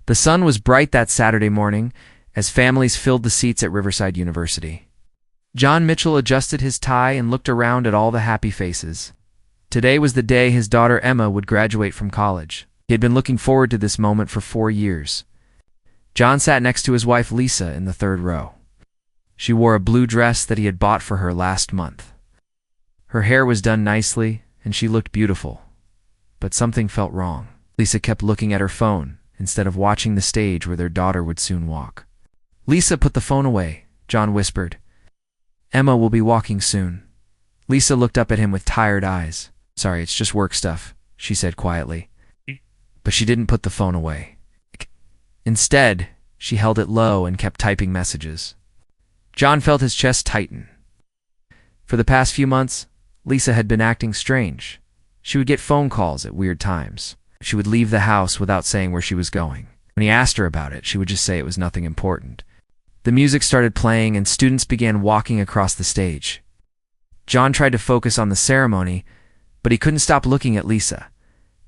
The sun was bright that Saturday morning as families filled the seats at Riverside University. John Mitchell adjusted his tie and looked around at all the happy faces. Today was the day his daughter Emma would graduate from college. He had been looking forward to this moment for 4 years. John sat next to his wife Lisa in the third row. She wore a blue dress that he had bought for her last month. Her hair was done nicely, and she looked beautiful. But something felt wrong. Lisa kept looking at her phone instead of watching the stage where their daughter would soon walk. "Lisa, put the phone away," John whispered. "Emma will be walking soon." Lisa looked up at him with tired eyes. "Sorry, it's just work stuff," she said quietly. But she didn't put the phone away. Instead, she held it low and kept typing messages. John felt his chest tighten. For the past few months, Lisa had been acting strange. She would get phone calls at weird times. She would leave the house without saying where she was going. When he asked her about it, she would just say it was nothing important. The music started playing and students began walking across the stage. John tried to focus on the ceremony, but he couldn't stop looking at Lisa.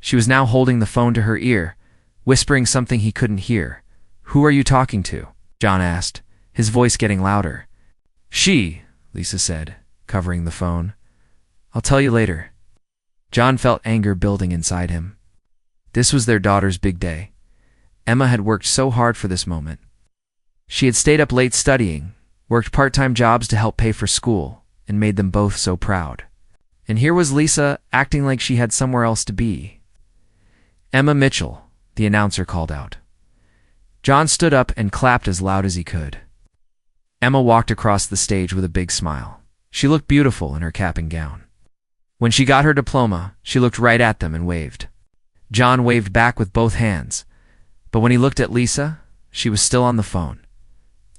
She was now holding the phone to her ear, whispering something he couldn't hear. "Who are you talking to?" John asked, his voice getting louder. "She," Lisa said, covering the phone. "I'll tell you later." John felt anger building inside him. This was their daughter's big day. Emma had worked so hard for this moment. She had stayed up late studying, worked part-time jobs to help pay for school, and made them both so proud. And here was Lisa acting like she had somewhere else to be. "Emma Mitchell," the announcer called out. John stood up and clapped as loud as he could. Emma walked across the stage with a big smile. She looked beautiful in her cap and gown. When she got her diploma, she looked right at them and waved. John waved back with both hands, but when he looked at Lisa, she was still on the phone.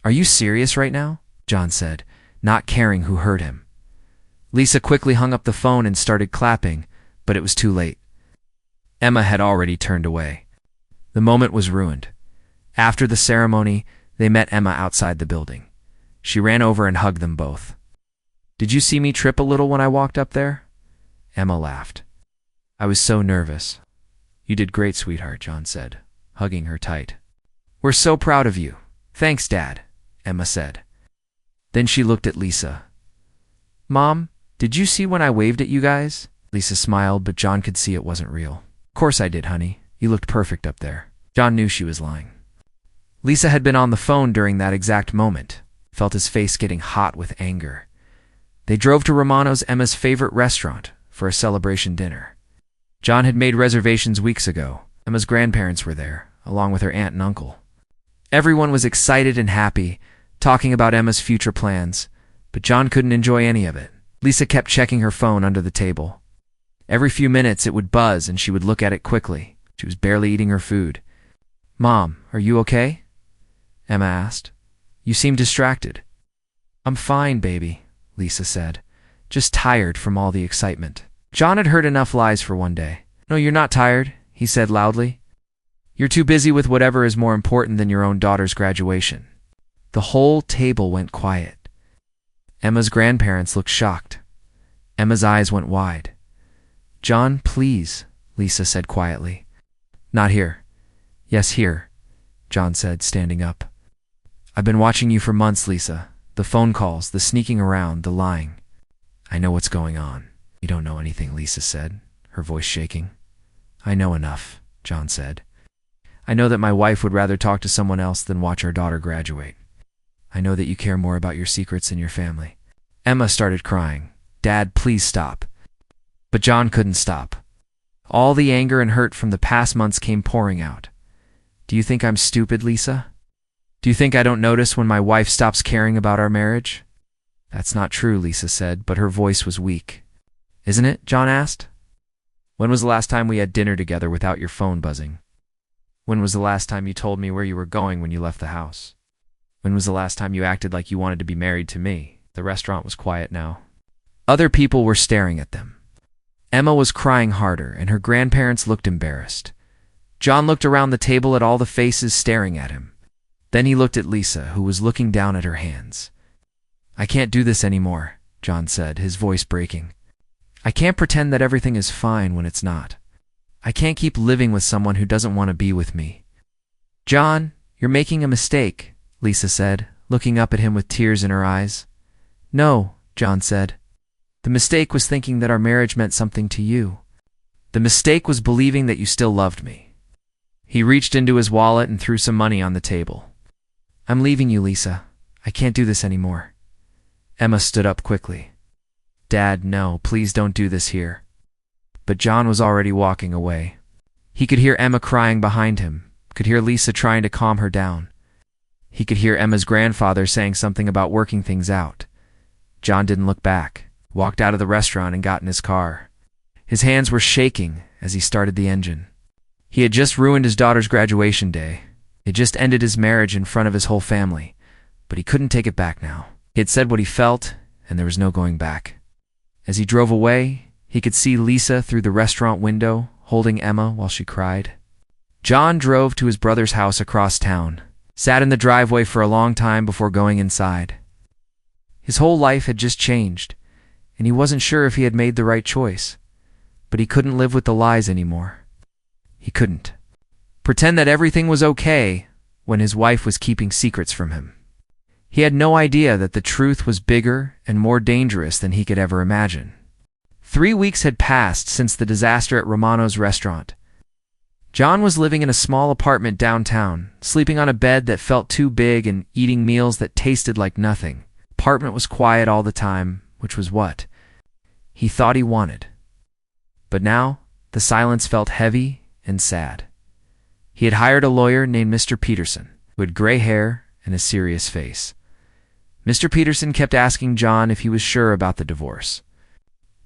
"Are you serious right now?" John said, not caring who heard him. Lisa quickly hung up the phone and started clapping, but it was too late. Emma had already turned away. The moment was ruined. After the ceremony, they met Emma outside the building. She ran over and hugged them both. "Did you see me trip a little when I walked up there?" Emma laughed. "I was so nervous." "You did great, sweetheart," John said, hugging her tight. "We're so proud of you." "Thanks, Dad," Emma said. Then she looked at Lisa. "Mom, did you see when I waved at you guys?" Lisa smiled, but John could see it wasn't real. "Of course I did, honey. You looked perfect up there." John knew she was lying. Lisa had been on the phone during that exact moment, felt his face getting hot with anger. They drove to Romano's, Emma's favorite restaurant, for a celebration dinner. John had made reservations weeks ago. Emma's grandparents were there, along with her aunt and uncle. Everyone was excited and happy, talking about Emma's future plans, but John couldn't enjoy any of it. Lisa kept checking her phone under the table. Every few minutes it would buzz and she would look at it quickly. She was barely eating her food. "Mom, are you okay?" Emma asked. "You seem distracted." "I'm fine, baby," Lisa said, "just tired from all the excitement." John had heard enough lies for one day. "No, you're not tired," he said loudly. "You're too busy with whatever is more important than your own daughter's graduation." The whole table went quiet. Emma's grandparents looked shocked. Emma's eyes went wide. "John, please," Lisa said quietly. "Not here." "Yes, here," John said, standing up. "I've been watching you for months, Lisa. The phone calls, the sneaking around, the lying. I know what's going on." "You don't know anything," Lisa said, her voice shaking. "I know enough," John said. "I know that my wife would rather talk to someone else than watch our daughter graduate. I know that you care more about your secrets and your family." Emma started crying. "Dad, please stop." But John couldn't stop. All the anger and hurt from the past months came pouring out. "Do you think I'm stupid, Lisa? Do you think I don't notice when my wife stops caring about our marriage?" "That's not true," Lisa said, but her voice was weak. "Isn't it?" John asked. "When was the last time we had dinner together without your phone buzzing? When was the last time you told me where you were going when you left the house? When was the last time you acted like you wanted to be married to me?" The restaurant was quiet now. Other people were staring at them. Emma was crying harder, and her grandparents looked embarrassed. John looked around the table at all the faces staring at him. Then he looked at Lisa, who was looking down at her hands. "I can't do this anymore," John said, his voice breaking. "I can't pretend that everything is fine when it's not. I can't keep living with someone who doesn't want to be with me." "John, you're making a mistake," Lisa said, looking up at him with tears in her eyes. "No," John said. "The mistake was thinking that our marriage meant something to you. The mistake was believing that you still loved me." He reached into his wallet and threw some money on the table. "I'm leaving you, Lisa. I can't do this anymore." Emma stood up quickly. "Dad, no, please don't do this here." But John was already walking away. He could hear Emma crying behind him, could hear Lisa trying to calm her down. He could hear Emma's grandfather saying something about working things out. John didn't look back, walked out of the restaurant and got in his car. His hands were shaking as he started the engine. He had just ruined his daughter's graduation day. He had just ended his marriage in front of his whole family, but he couldn't take it back now. He had said what he felt, and there was no going back. As he drove away, he could see Lisa through the restaurant window, holding Emma while she cried. John drove to his brother's house across town, sat in the driveway for a long time before going inside. His whole life had just changed, and he wasn't sure if he had made the right choice, but he couldn't live with the lies anymore. He couldn't pretend that everything was okay when his wife was keeping secrets from him. He had no idea that the truth was bigger and more dangerous than he could ever imagine. 3 weeks had passed since the disaster at Romano's restaurant. John was living in a small apartment downtown, sleeping on a bed that felt too big and eating meals that tasted like nothing. The apartment was quiet all the time, which was what he thought he wanted. But now, the silence felt heavy and sad. He had hired a lawyer named Mr. Peterson, who had gray hair and a serious face. Mr. Peterson kept asking John if he was sure about the divorce.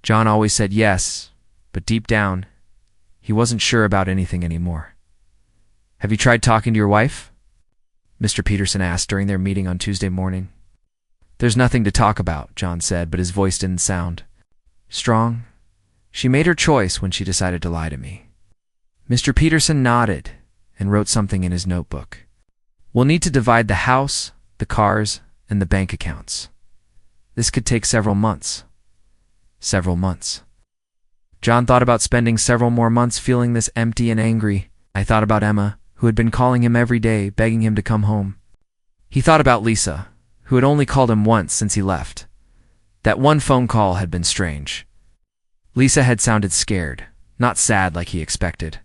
John always said yes, but deep down, he wasn't sure about anything anymore. "Have you tried talking to your wife?" Mr. Peterson asked during their meeting on Tuesday morning. "There's nothing to talk about," John said, but his voice didn't sound strong. "She made her choice when she decided to lie to me." Mr. Peterson nodded and wrote something in his notebook. "We'll need to divide the house, the cars, and the bank accounts. This could take several months." Several months. John thought about spending several more months feeling this empty and angry. I thought about Emma, who had been calling him every day, begging him to come home. He thought about Lisa, who had only called him once since he left. That one phone call had been strange. Lisa had sounded scared, not sad like he expected.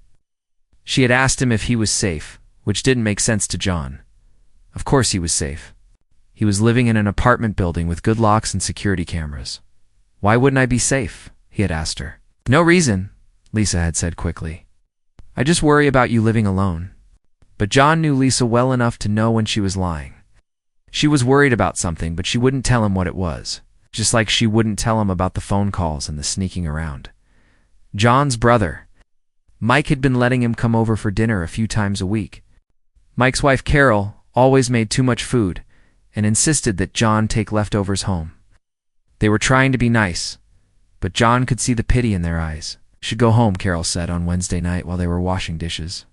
She had asked him if he was safe, which didn't make sense to John. Of course he was safe. He was living in an apartment building with good locks and security cameras. "Why wouldn't I be safe?" he had asked her. "No reason," Lisa had said quickly. "I just worry about you living alone." But John knew Lisa well enough to know when she was lying. She was worried about something, but she wouldn't tell him what it was, just like she wouldn't tell him about the phone calls and the sneaking around. John's brother, Mike, had been letting him come over for dinner a few times a week. Mike's wife, Carol, always made too much food and insisted that John take leftovers home. They were trying to be nice, but John could see the pity in their eyes. "Should go home," Carol said on Wednesday night while they were washing dishes.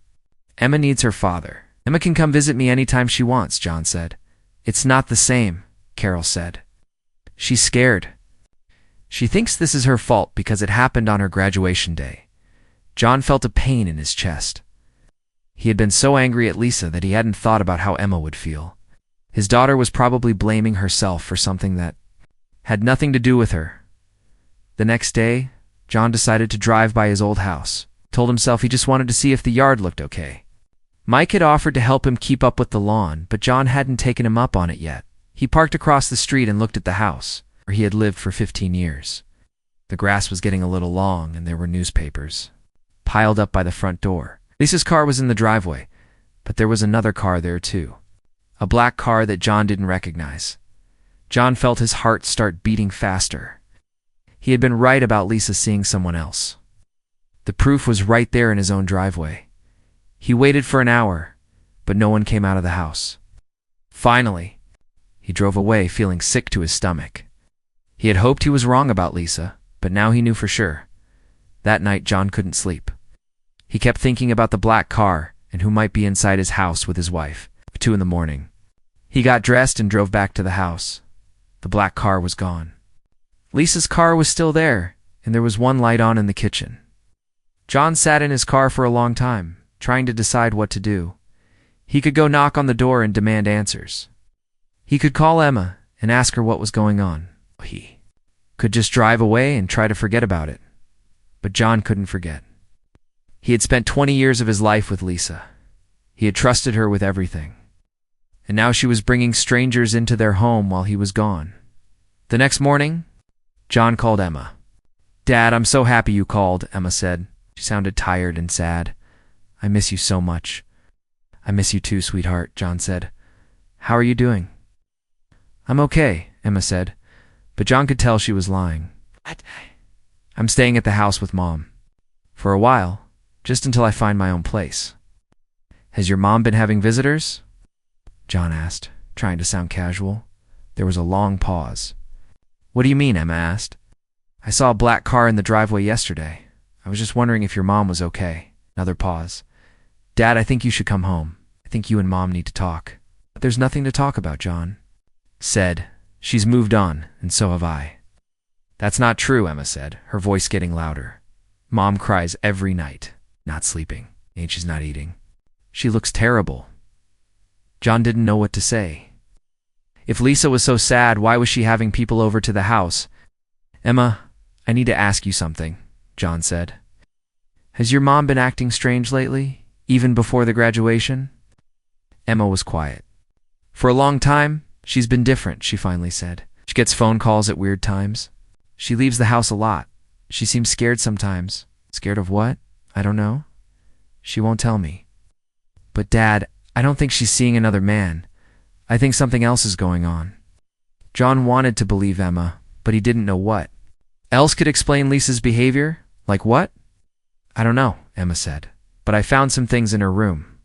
"Emma needs her father. Emma can come visit me anytime she wants," John said. "It's not the same," Carol said. "She's scared. She thinks this is her fault because it happened on her graduation day." John felt a pain in his chest. He had been so angry at Lisa that he hadn't thought about how Emma would feel. His daughter was probably blaming herself for something that had nothing to do with her. The next day, John decided to drive by his old house, told himself he just wanted to see if the yard looked okay. Mike had offered to help him keep up with the lawn, but John hadn't taken him up on it yet. He parked across the street and looked at the house, where he had lived for 15 years. The grass was getting a little long, and there were newspapers piled up by the front door. Lisa's car was in the driveway, but there was another car there too. A black car that John didn't recognize. John felt his heart start beating faster. He had been right about Lisa seeing someone else. The proof was right there in his own driveway. He waited for an hour, but no one came out of the house. Finally, he drove away feeling sick to his stomach. He had hoped he was wrong about Lisa, but now he knew for sure. That night, John couldn't sleep. He kept thinking about the black car and who might be inside his house with his wife. 2 in the morning. He got dressed and drove back to the house. The black car was gone. Lisa's car was still there, and there was one light on in the kitchen. John sat in his car for a long time, trying to decide what to do. He could go knock on the door and demand answers. He could call Emma and ask her what was going on. He could just drive away and try to forget about it. But John couldn't forget. He had spent 20 years of his life with Lisa. He had trusted her with everything. And now she was bringing strangers into their home while he was gone. The next morning, John called Emma. "Dad, I'm so happy you called," Emma said. She sounded tired and sad. "I miss you so much." "I miss you too, sweetheart," John said. "How are you doing?" "I'm okay," Emma said, but John could tell she was lying. "I'm staying at the house with Mom. For a while, just until I find my own place." "Has your mom been having visitors?" John asked, trying to sound casual. There was a long pause. "What do you mean?" Emma asked. "I saw a black car in the driveway yesterday. I was just wondering if your mom was okay." Another pause. "Dad, I think you should come home. I think you and Mom need to talk." "But there's nothing to talk about," John said. "She's moved on, and so have I." "That's not true," Emma said, her voice getting louder. "Mom cries every night, not sleeping, and she's not eating. She looks terrible." John didn't know what to say. If Lisa was so sad, why was she having people over to the house? "Emma, I need to ask you something," John said. "Has your mom been acting strange lately, even before the graduation?" Emma was quiet. "For a long time, she's been different," she finally said. "She gets phone calls at weird times. She leaves the house a lot. She seems scared sometimes." "Scared of what?" "I don't know. She won't tell me." "But Dad, I don't think she's seeing another man. I think something else is going on." John wanted to believe Emma, but he didn't know what else could explain Lisa's behavior. "Like what?" "I don't know," Emma said, "but I found some things in her room.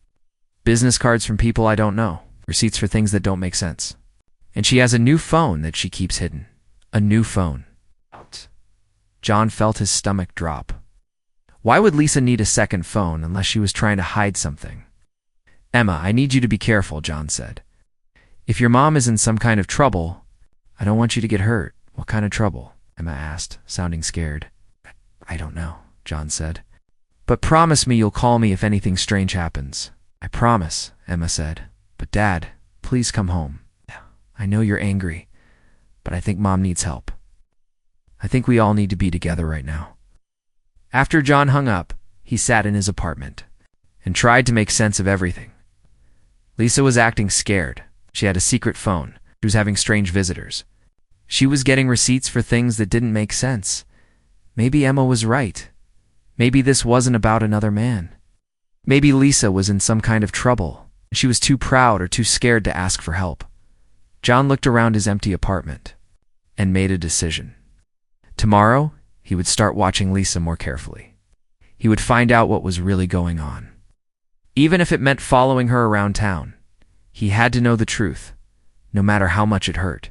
Business cards from people I don't know, receipts for things that don't make sense. And she has a new phone that she keeps hidden. A new phone." John felt his stomach drop. Why would Lisa need a second phone unless she was trying to hide something? "Emma, I need you to be careful," John said. "If your mom is in some kind of trouble, I don't want you to get hurt." "What kind of trouble?" Emma asked, sounding scared. "I don't know," John said. "But promise me you'll call me if anything strange happens." "I promise," Emma said. "But Dad, please come home. I know you're angry, but I think Mom needs help. I think we all need to be together right now." After John hung up, he sat in his apartment and tried to make sense of everything. Lisa was acting scared. She had a secret phone. She was having strange visitors. She was getting receipts for things that didn't make sense. Maybe Emma was right. Maybe this wasn't about another man. Maybe Lisa was in some kind of trouble. She was too proud or too scared to ask for help. John looked around his empty apartment and made a decision. Tomorrow, he would start watching Lisa more carefully. He would find out what was really going on. Even if it meant following her around town, he had to know the truth, no matter how much it hurt.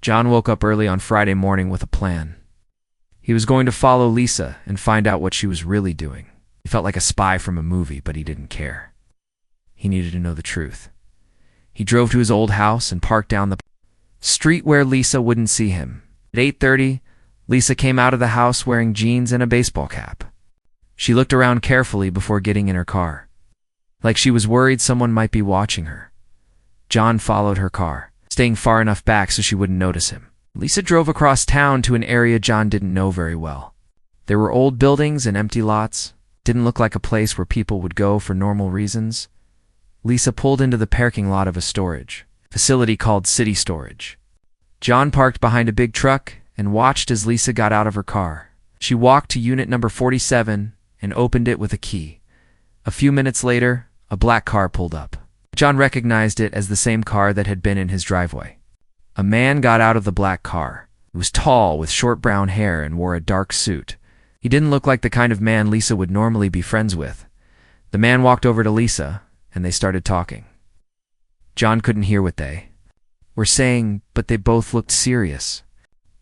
John woke up early on Friday morning with a plan. He was going to follow Lisa and find out what she was really doing. He felt like a spy from a movie, but he didn't care. He needed to know the truth. He drove to his old house and parked down the street where Lisa wouldn't see him. At 8:30, Lisa came out of the house wearing jeans and a baseball cap. She looked around carefully before getting in her car, like she was worried someone might be watching her. John followed her car, staying far enough back so she wouldn't notice him. Lisa drove across town to an area John didn't know very well. There were old buildings and empty lots. Didn't look like a place where people would go for normal reasons. Lisa pulled into the parking lot of a storage facility called City Storage. John parked behind a big truck and watched as Lisa got out of her car. She walked to unit number 47 and opened it with a key. A few minutes later, a black car pulled up. John recognized it as the same car that had been in his driveway. A man got out of the black car. He was tall with short brown hair and wore a dark suit. He didn't look like the kind of man Lisa would normally be friends with. The man walked over to Lisa, and they started talking. John couldn't hear what they were saying, but they both looked serious.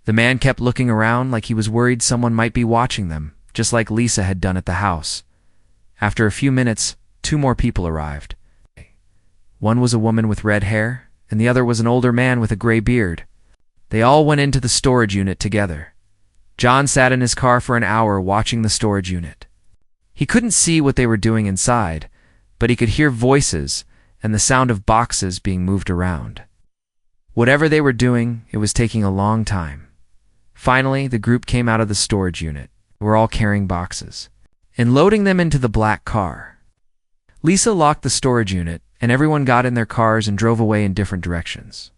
The man kept looking around like he was worried someone might be watching them, just like Lisa had done at the house. After a few minutes, 2 more people arrived. One was a woman with red hair, and the other was an older man with a gray beard. They all went into the storage unit together. John sat in his car for an hour watching the storage unit. He couldn't see what they were doing inside, but he could hear voices and the sound of boxes being moved around. Whatever they were doing, it was taking a long time. Finally, the group came out of the storage unit. They were all carrying boxes and loading them into the black car. Lisa locked the storage unit, and everyone got in their cars and drove away in different directions.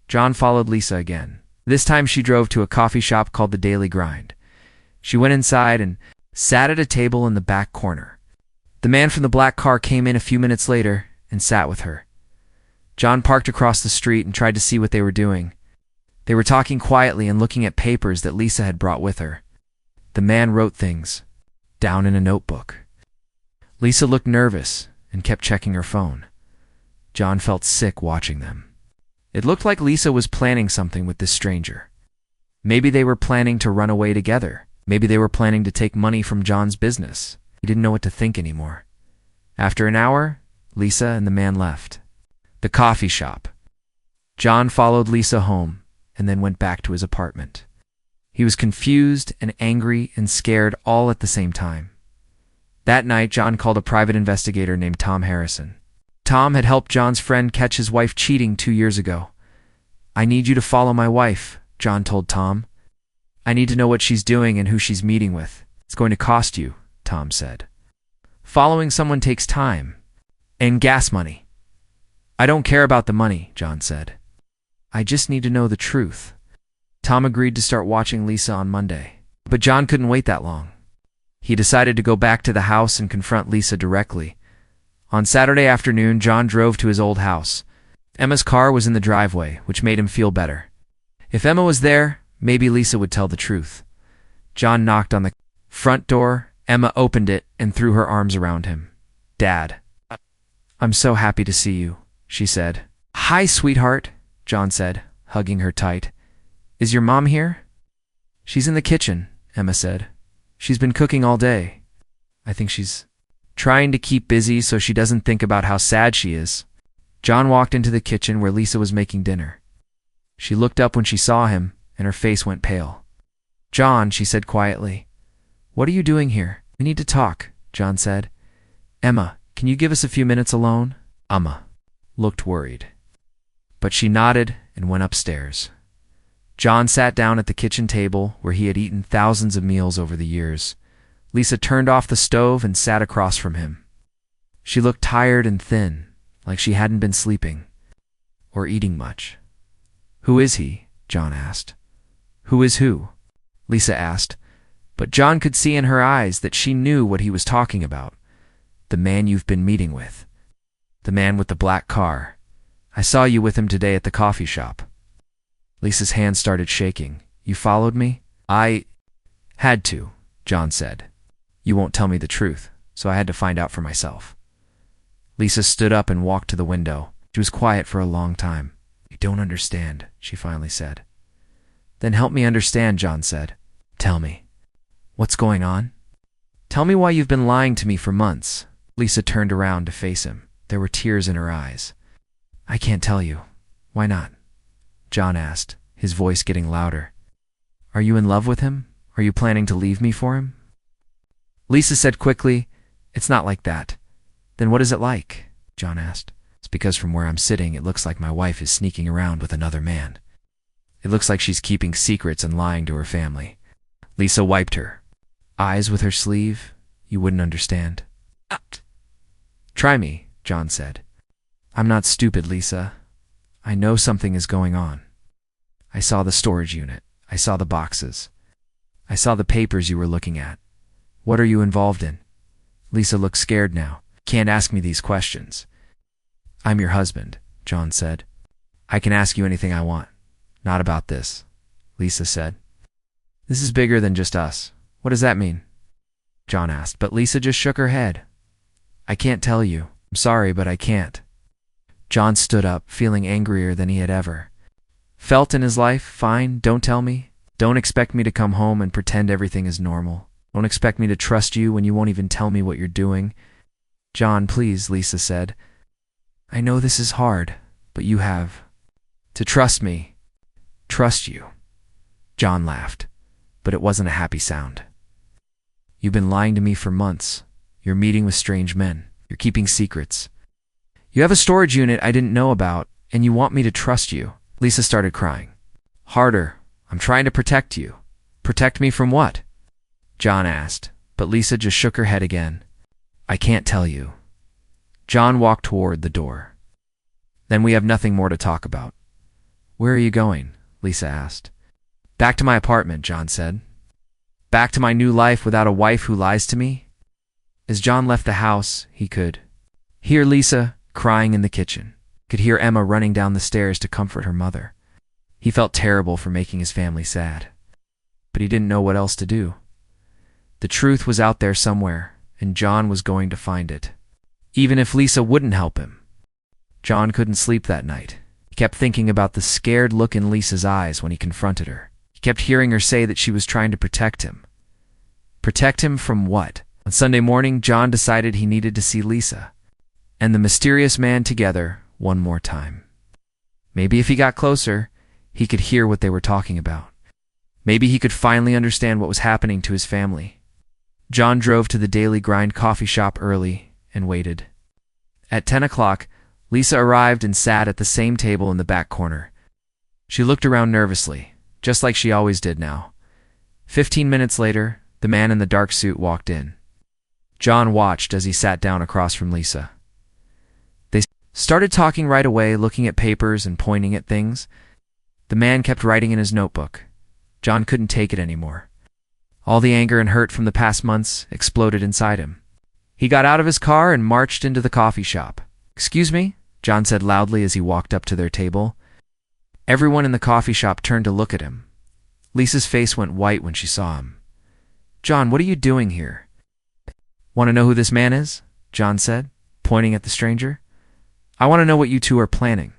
John followed Lisa again. This time she drove to a coffee shop called the Daily Grind. She went inside and sat at a table in the back corner. The man from the black car came in a few minutes later and sat with her. John parked across the street and tried to see what they were doing. They were talking quietly and looking at papers that Lisa had brought with her. The man wrote things down in a notebook. Lisa looked nervous and kept checking her phone. John felt sick watching them. It looked like Lisa was planning something with this stranger. Maybe they were planning to run away together. Maybe they were planning to take money from John's business. He didn't know what to think anymore. After an hour, Lisa and the man left the coffee shop. John followed Lisa home and then went back to his apartment. He was confused and angry and scared all at the same time. That night, John called a private investigator named Tom Harrison. Tom had helped John's friend catch his wife cheating 2 years ago. "I need you to follow my wife," John told Tom. "I need to know what she's doing and who she's meeting with. It's going to cost you," Tom said. "Following someone takes time and gas money." "I don't care about the money," John said. "I just need to know the truth." Tom agreed to start watching Lisa on Monday. But John couldn't wait that long. He decided to go back to the house and confront Lisa directly. On Saturday afternoon, John drove to his old house. Emma's car was in the driveway, which made him feel better. If Emma was there, maybe Lisa would tell the truth. John knocked on the front door. Emma opened it and threw her arms around him. "Dad, I'm so happy to see you," she said. "Hi, sweetheart," John said, hugging her tight. "Is your mom here?" "She's in the kitchen," Emma said. "She's been cooking all day. I think she's trying to keep busy so she doesn't think about how sad she is." John walked into the kitchen where Lisa was making dinner. She looked up when she saw him, and her face went pale. "John," she said quietly, "what are you doing here? We need to talk," John said. "Emma, can you give us a few minutes alone?" Emma looked worried, but she nodded and went upstairs. John sat down at the kitchen table where he had eaten thousands of meals over the years. Lisa turned off the stove and sat across from him. She looked tired and thin, like she hadn't been sleeping or eating much. "Who is he?" John asked. "Who is who?" Lisa asked, but John could see in her eyes that she knew what he was talking about. "The man you've been meeting with. The man with the black car. I saw you with him today at the coffee shop." Lisa's hand started shaking. "You followed me?" "I had to," John said. "You won't tell me the truth, so I had to find out for myself." Lisa stood up and walked to the window. She was quiet for a long time. "You don't understand," she finally said. "Then help me understand," John said. "Tell me. What's going on? Tell me why you've been lying to me for months." Lisa turned around to face him. There were tears in her eyes. "I can't tell you." "Why not?" John asked, his voice getting louder. "Are you in love with him? Are you planning to leave me for him?" Lisa said quickly, "It's not like that." "Then what is it like?" John asked. "It's because from where I'm sitting, it looks like my wife is sneaking around with another man. It looks like she's keeping secrets and lying to her family." Lisa wiped her eyes with her sleeve. "You wouldn't understand." "Try me," John said. "I'm not stupid, Lisa. I know something is going on. I saw the storage unit. I saw the boxes. I saw the papers you were looking at. What are you involved in?" Lisa looked scared now. "Can't ask me these questions." "I'm your husband," John said. "I can ask you anything I want. Not about this," Lisa said. "This is bigger than just us. What does that mean?" John asked, but Lisa just shook her head. "I can't tell you. I'm sorry, but I can't." John stood up, feeling angrier than he had ever felt in his life. "Fine, don't tell me. Don't expect me to come home and pretend everything is normal. Don't expect me to trust you when you won't even tell me what you're doing." "John, please," Lisa said. "I know this is hard, but you have to trust me." "Trust you?" John laughed, but it wasn't a happy sound. "You've been lying to me for months. You're meeting with strange men. You're keeping secrets. You have a storage unit I didn't know about, and you want me to trust you. Lisa started crying. Harder. I'm trying to protect you. Protect me from what? John asked, but Lisa just shook her head again. I can't tell you. John walked toward the door. Then we have nothing more to talk about. Where are you going? Lisa asked. Back to my apartment, John said. Back to my new life without a wife who lies to me? As John left the house, he could hear Lisa crying in the kitchen, could hear Emma running down the stairs to comfort her mother. He felt terrible for making his family sad, but he didn't know what else to do. The truth was out there somewhere, and John was going to find it, even if Lisa wouldn't help him. John couldn't sleep that night. He kept thinking about the scared look in Lisa's eyes when he confronted her. He kept hearing her say that she was trying to protect him. Protect him from what? On Sunday morning, John decided he needed to see Lisa and the mysterious man together one more time. Maybe if he got closer, he could hear what they were talking about. Maybe he could finally understand what was happening to his family. John drove to the Daily Grind coffee shop early and waited. At 10 o'clock, Lisa arrived and sat at the same table in the back corner. She looked around nervously, just like she always did now. 15 minutes later, the man in the dark suit walked in. John watched as he sat down across from Lisa. They started talking right away, looking at papers and pointing at things. The man kept writing in his notebook. John couldn't take it anymore. All the anger and hurt from the past months exploded inside him. He got out of his car and marched into the coffee shop. Excuse me? John said loudly as he walked up to their table. Everyone in the coffee shop turned to look at him. Lisa's face went white when she saw him. John, what are you doing here? Want to know who this man is? John said, pointing at the stranger. I want to know what you two are planning.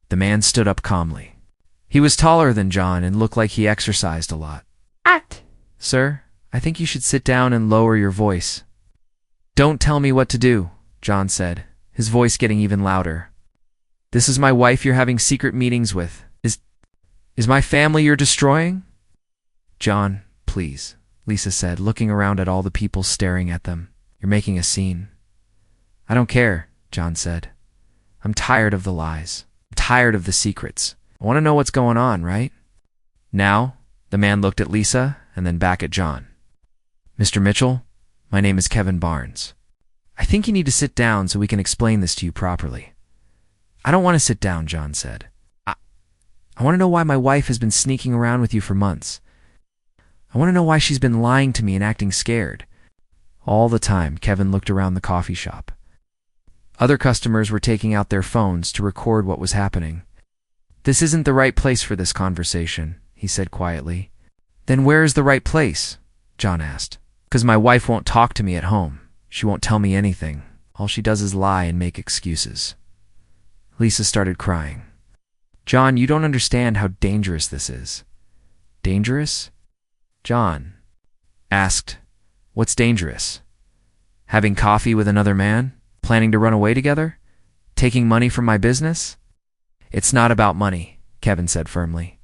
The man stood up calmly. He was taller than John and looked like he exercised a lot. Sir, I think you should sit down and lower your voice. Don't tell me what to do, John said, his voice getting even louder. This is my wife you're having secret meetings with. Is my family you're destroying? John, please, Lisa said, looking around at all the people staring at them. You're making a scene. I don't care, John said. I'm tired of the lies. I'm tired of the secrets. I want to know what's going on, right? Now, the man looked at Lisa and then back at John. Mr. Mitchell, my name is Kevin Barnes. I think you need to sit down so we can explain this to you properly. I don't want to sit down, John said. I want to know why my wife has been sneaking around with you for months. I want to know why she's been lying to me and acting scared. All the time, Kevin looked around the coffee shop. Other customers were taking out their phones to record what was happening. This isn't the right place for this conversation, he said quietly. Then where is the right place? John asked. Because my wife won't talk to me at home. She won't tell me anything. All she does is lie and make excuses. Lisa started crying. John, you don't understand how dangerous this is. Dangerous? John asked, what's dangerous? Having coffee with another man? Planning to run away together? Taking money from my business? It's not about money, Kevin said firmly.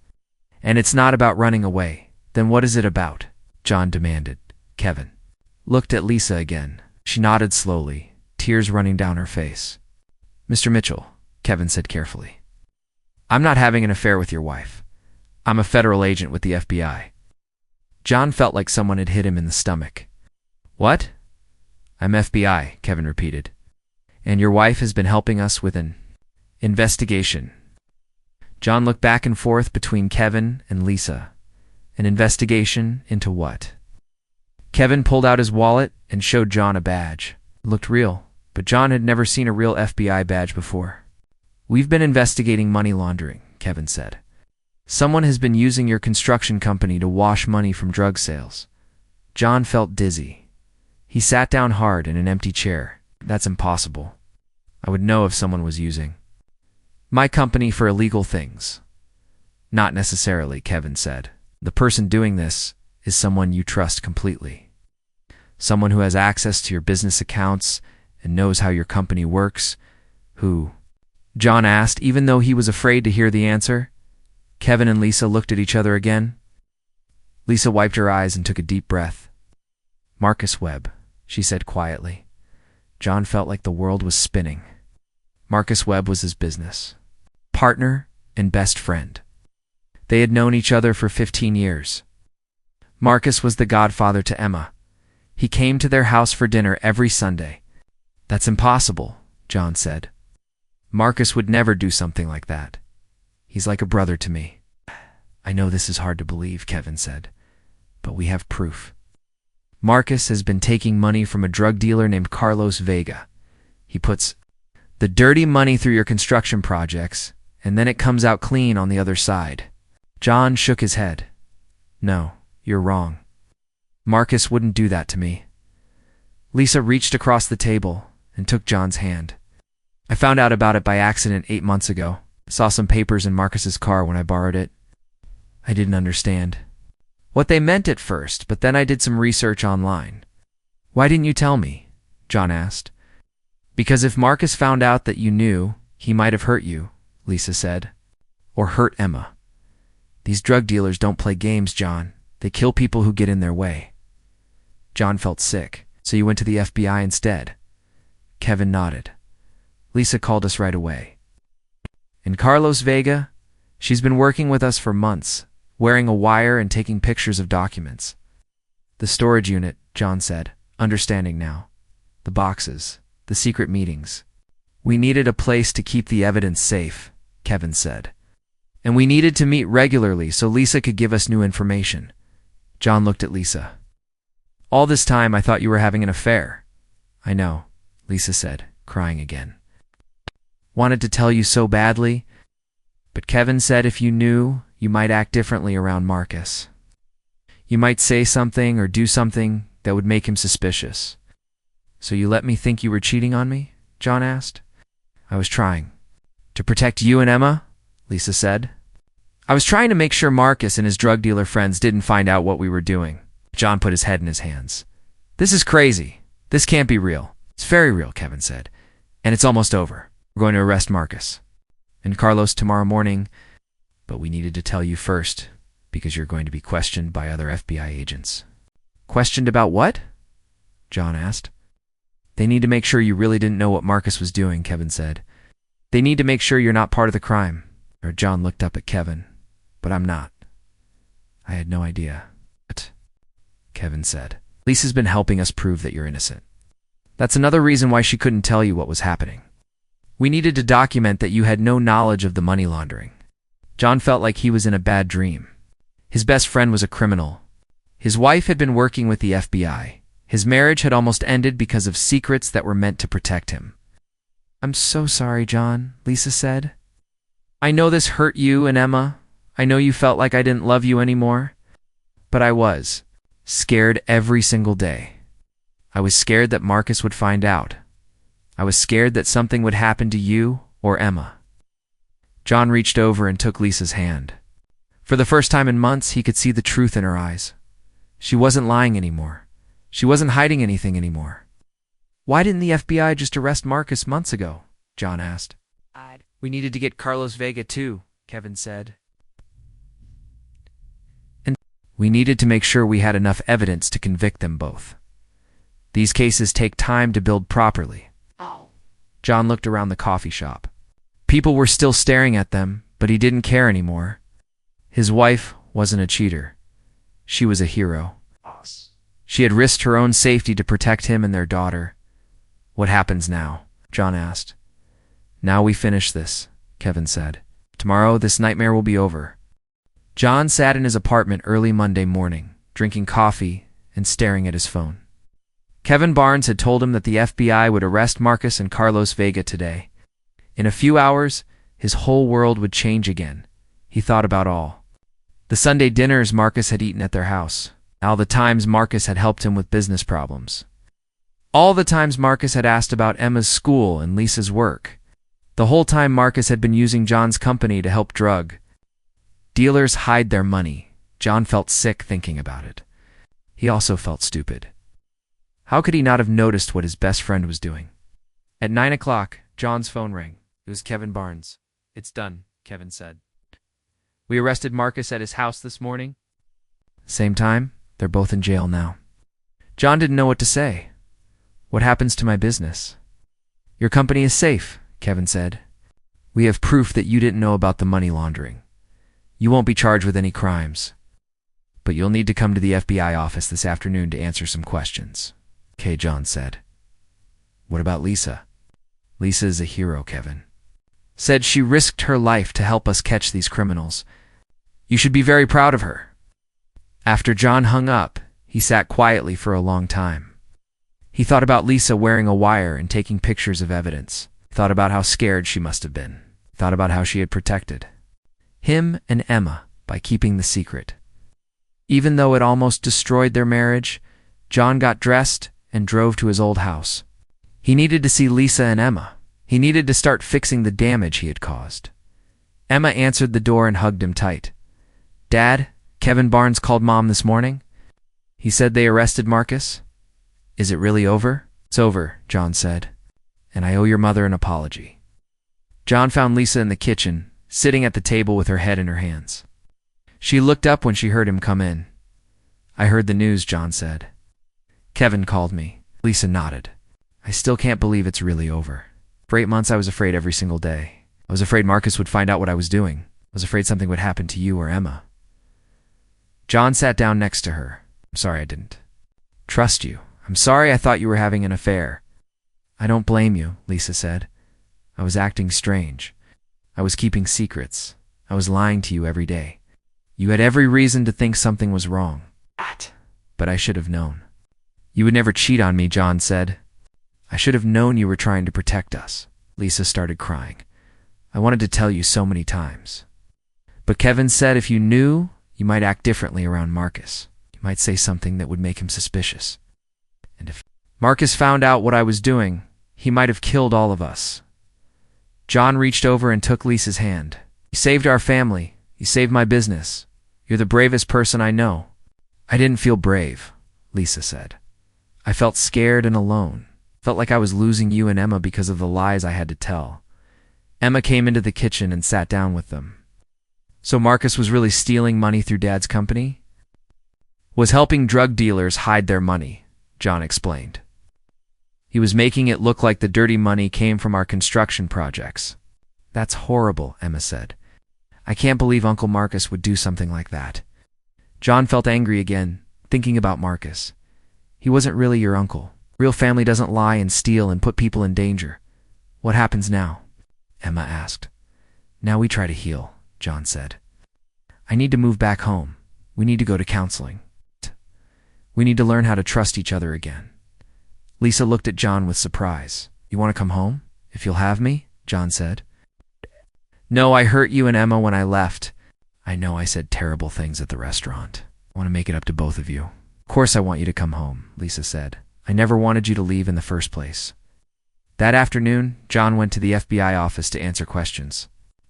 And it's not about running away. Then what is it about? John demanded. Kevin looked at Lisa again. She nodded slowly, tears running down her face. Mr. Mitchell, Kevin said carefully. I'm not having an affair with your wife. I'm a federal agent with the FBI. John felt like someone had hit him in the stomach. What? I'm FBI, Kevin repeated. And your wife has been helping us with an investigation. John looked back and forth between Kevin and Lisa. An investigation into what? Kevin pulled out his wallet and showed John a badge. It looked real, but John had never seen a real FBI badge before. We've been investigating money laundering, Kevin said. Someone has been using your construction company to wash money from drug sales. John felt dizzy. He sat down hard in an empty chair. That's impossible. I would know if someone was using my company for illegal things. Not necessarily, Kevin said. The person doing this is someone you trust completely. Someone who has access to your business accounts and knows how your company works. Who? John asked, even though he was afraid to hear the answer. Kevin and Lisa looked at each other again. Lisa wiped her eyes and took a deep breath. Marcus Webb, she said quietly. John felt like the world was spinning. Marcus Webb was his business partner and best friend. They had known each other for 15 years. Marcus was the godfather to Emma. He came to their house for dinner every Sunday. "That's impossible," John said. "Marcus would never do something like that. He's like a brother to me." "I know this is hard to believe," Kevin said, "but we have proof. Marcus has been taking money from a drug dealer named Carlos Vega. He puts the dirty money through your construction projects, and then it comes out clean on the other side." John shook his head. "No, you're wrong. Marcus wouldn't do that to me." Lisa reached across the table and took John's hand. "I found out about it by accident 8 months ago. Saw some papers in Marcus's car when I borrowed it. I didn't understand what they meant at first, but then I did some research online." "Why didn't you tell me?" John asked. "Because if Marcus found out that you knew, he might have hurt you," Lisa said. "Or hurt Emma. These drug dealers don't play games, John. They kill people who get in their way." John felt sick. "So you went to the FBI instead?" Kevin nodded. "Lisa called us right away. And Carlos Vega? She's been working with us for months, wearing a wire and taking pictures of documents." "The storage unit," John said, understanding now. "The boxes, the secret meetings. We needed a place to keep the evidence safe," Kevin said. "And we needed to meet regularly so Lisa could give us new information." John looked at Lisa. "All this time I thought you were having an affair." "I know," Lisa said, crying again. "Wanted to tell you so badly, but Kevin said if you knew, you might act differently around Marcus. You might say something or do something that would make him suspicious." "So you let me think you were cheating on me?" John asked. "I was trying. To protect you and Emma?" Lisa said. "I was trying to make sure Marcus and his drug dealer friends didn't find out what we were doing." John put his head in his hands. "This is crazy. This can't be real." "It's very real," Kevin said. "And it's almost over. We're going to arrest Marcus and Carlos tomorrow morning, but we needed to tell you first because you're going to be questioned by other FBI agents." "Questioned about what?" John asked. "They need to make sure you really didn't know what Marcus was doing," Kevin said. "They need to make sure you're not part of the crime." John looked up at Kevin. "But I'm not. I had no idea." "What?" Kevin said. "Lisa's been helping us prove that you're innocent. That's another reason why she couldn't tell you what was happening. We needed to document that you had no knowledge of the money laundering." John felt like he was in a bad dream. His best friend was a criminal. His wife had been working with the FBI. His marriage had almost ended because of secrets that were meant to protect him. "I'm so sorry, John," Lisa said. "I know this hurt you and Emma. I know you felt like I didn't love you anymore. But I was scared every single day. I was scared that Marcus would find out. I was scared that something would happen to you or Emma." John reached over and took Lisa's hand. For the first time in months, he could see the truth in her eyes. She wasn't lying anymore. She wasn't hiding anything anymore. "Why didn't the FBI just arrest Marcus months ago?" John asked. "We needed to get Carlos Vega too," Kevin said. "And we needed to make sure we had enough evidence to convict them both. These cases take time to build properly." John looked around the coffee shop. People were still staring at them, but he didn't care anymore. His wife wasn't a cheater. She was a hero. She had risked her own safety to protect him and their daughter. "What happens now?" John asked. "Now we finish this," Kevin said. "Tomorrow this nightmare will be over." John sat in his apartment early Monday morning, drinking coffee and staring at his phone. Kevin Barnes had told him that the FBI would arrest Marcus and Carlos Vega today. In a few hours, his whole world would change again. He thought about all the Sunday dinners Marcus had eaten at their house, all the times Marcus had helped him with business problems, all the times Marcus had asked about Emma's school and Lisa's work, the whole time Marcus had been using John's company to help drug dealers hide their money. John felt sick thinking about it. He also felt stupid. How could he not have noticed what his best friend was doing? At 9 o'clock, John's phone rang. It was Kevin Barnes. "It's done," Kevin said. "We arrested Marcus at his house this morning." "Same time? They're both in jail now." John didn't know what to say. "What happens to my business?" "Your company is safe," Kevin said. We have proof that you didn't know about the money laundering. You won't be charged with any crimes, but you'll need to come to the FBI office this afternoon to answer some questions. Okay, John said. What about Lisa? Lisa is a hero, Kevin said. She risked her life to help us catch these criminals. You should be very proud of her. After John hung up, he sat quietly for a long time. He thought about Lisa wearing a wire and taking pictures of evidence. Thought about how scared she must have been. Thought about how she had protected him and Emma by keeping the secret. Even though it almost destroyed their marriage, John got dressed and drove to his old house. He needed to see Lisa and Emma. He needed to start fixing the damage he had caused. Emma answered the door and hugged him tight. Dad, Kevin Barnes called Mom this morning. He said they arrested Marcus. Is it really over? It's over, John said, and I owe your mother an apology. John found Lisa in the kitchen, sitting at the table with her head in her hands. She looked up when she heard him come in. I heard the news, John said. Kevin called me. Lisa nodded. I still can't believe it's really over. For 8 months I was afraid every single day. I was afraid Marcus would find out what I was doing. I was afraid something would happen to you or Emma. John sat down next to her. I'm sorry I didn't trust you. I'm sorry I thought you were having an affair. I don't blame you, Lisa said. I was acting strange. I was keeping secrets. I was lying to you every day. You had every reason to think something was wrong. But I should have known. You would never cheat on me, John said. I should have known you were trying to protect us. Lisa started crying. I wanted to tell you so many times. But Kevin said if you knew, you might act differently around Marcus. You might say something that would make him suspicious. And if Marcus found out what I was doing, he might have killed all of us. John reached over and took Lisa's hand. You saved our family. You saved my business. You're the bravest person I know. I didn't feel brave, Lisa said. I felt scared and alone. Felt like I was losing you and Emma because of the lies I had to tell. Emma came into the kitchen and sat down with them. So Marcus was really stealing money through Dad's company? Was helping drug dealers hide their money, John explained. He was making it look like the dirty money came from our construction projects. That's horrible, Emma said. I can't believe Uncle Marcus would do something like that. John felt angry again, thinking about Marcus. He wasn't really your uncle. Real family doesn't lie and steal and put people in danger. What happens now? Emma asked. Now we try to heal, John said. I need to move back home. We need to go to counseling. We need to learn how to trust each other again. Lisa looked at John with surprise. You want to come home? If you'll have me? John said. No, I hurt you and Emma when I left. I know I said terrible things at the restaurant. I want to make it up to both of you. Of course I want you to come home, Lisa said. I never wanted you to leave in the first place. That afternoon, John went to the FBI office to answer questions.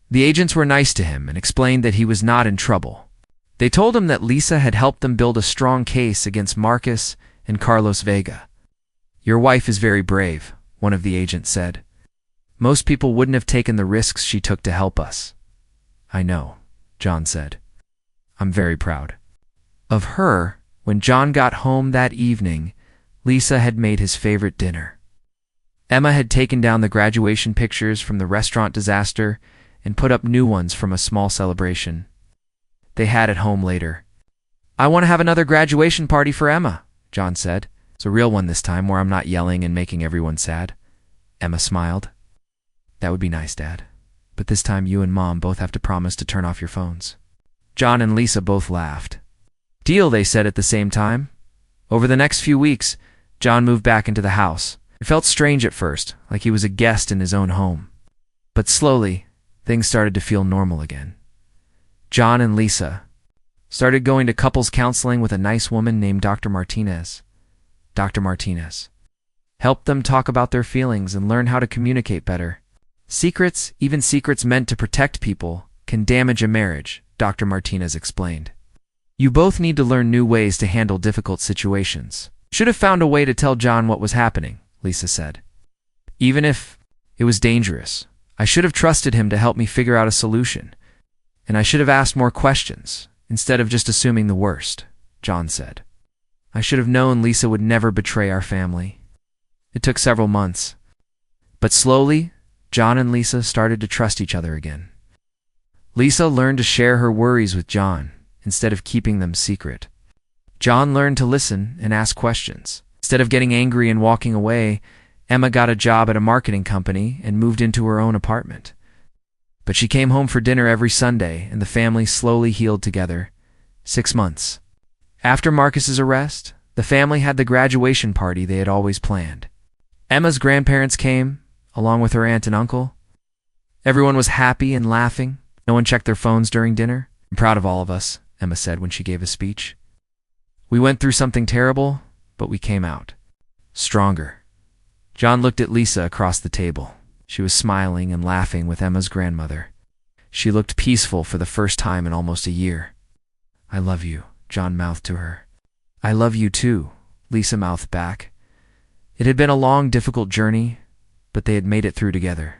The agents were nice to him and explained that he was not in trouble. They told him that Lisa had helped them build a strong case against Marcus and Carlos Vega. Your wife is very brave, one of the agents said. Most people wouldn't have taken the risks she took to help us. I know, John said. I'm very proud of her. When John got home that evening, Lisa had made his favorite dinner. Emma had taken down the graduation pictures from the restaurant disaster and put up new ones from a small celebration they had at home later. I want to have another graduation party for Emma, John said. It's a real one this time where I'm not yelling and making everyone sad. Emma smiled. That would be nice, Dad. But this time you and Mom both have to promise to turn off your phones. John and Lisa both laughed. Deal, they said at the same time. Over the next few weeks, John moved back into the house. It felt strange at first, like he was a guest in his own home. But slowly, things started to feel normal again. John and Lisa started going to couples counseling with a nice woman named Dr. Martinez. Dr. Martinez helped them talk about their feelings and learn how to communicate better. Secrets, even secrets meant to protect people, can damage a marriage, Dr. Martinez explained. You both need to learn new ways to handle difficult situations. Should have found a way to tell John what was happening, Lisa said. Even if it was dangerous, I should have trusted him to help me figure out a solution. And I should have asked more questions, instead of just assuming the worst, John said. I should have known Lisa would never betray our family. It took several months. But slowly, John and Lisa started to trust each other again. Lisa learned to share her worries with John instead of keeping them secret. John learned to listen and ask questions. Instead of getting angry and walking away, Emma got a job at a marketing company and moved into her own apartment. But she came home for dinner every Sunday, and the family slowly healed together. 6 months. After Marcus's arrest, the family had the graduation party they had always planned. Emma's grandparents came, along with her aunt and uncle. Everyone was happy and laughing. No one checked their phones during dinner. "I'm proud of all of us," Emma said when she gave a speech. "We went through something terrible, but we came out stronger." John looked at Lisa across the table. She was smiling and laughing with Emma's grandmother. She looked peaceful for the first time in almost a year. "I love you," John mouthed to her. "I love you too," Lisa mouthed back. It had been a long, difficult journey, but they had made it through together.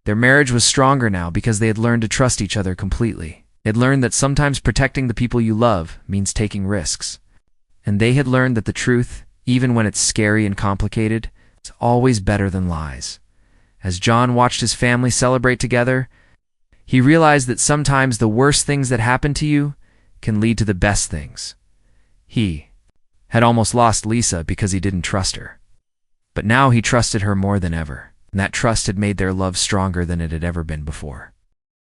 Their marriage was stronger now because they had learned to trust each other completely. They had learned that sometimes protecting the people you love means taking risks. And they had learned that the truth, even when it's scary and complicated, is always better than lies. As John watched his family celebrate together, he realized that sometimes the worst things that happen to you can lead to the best things. He had almost lost Lisa because he didn't trust her. But now he trusted her more than ever, and that trust had made their love stronger than it had ever been before.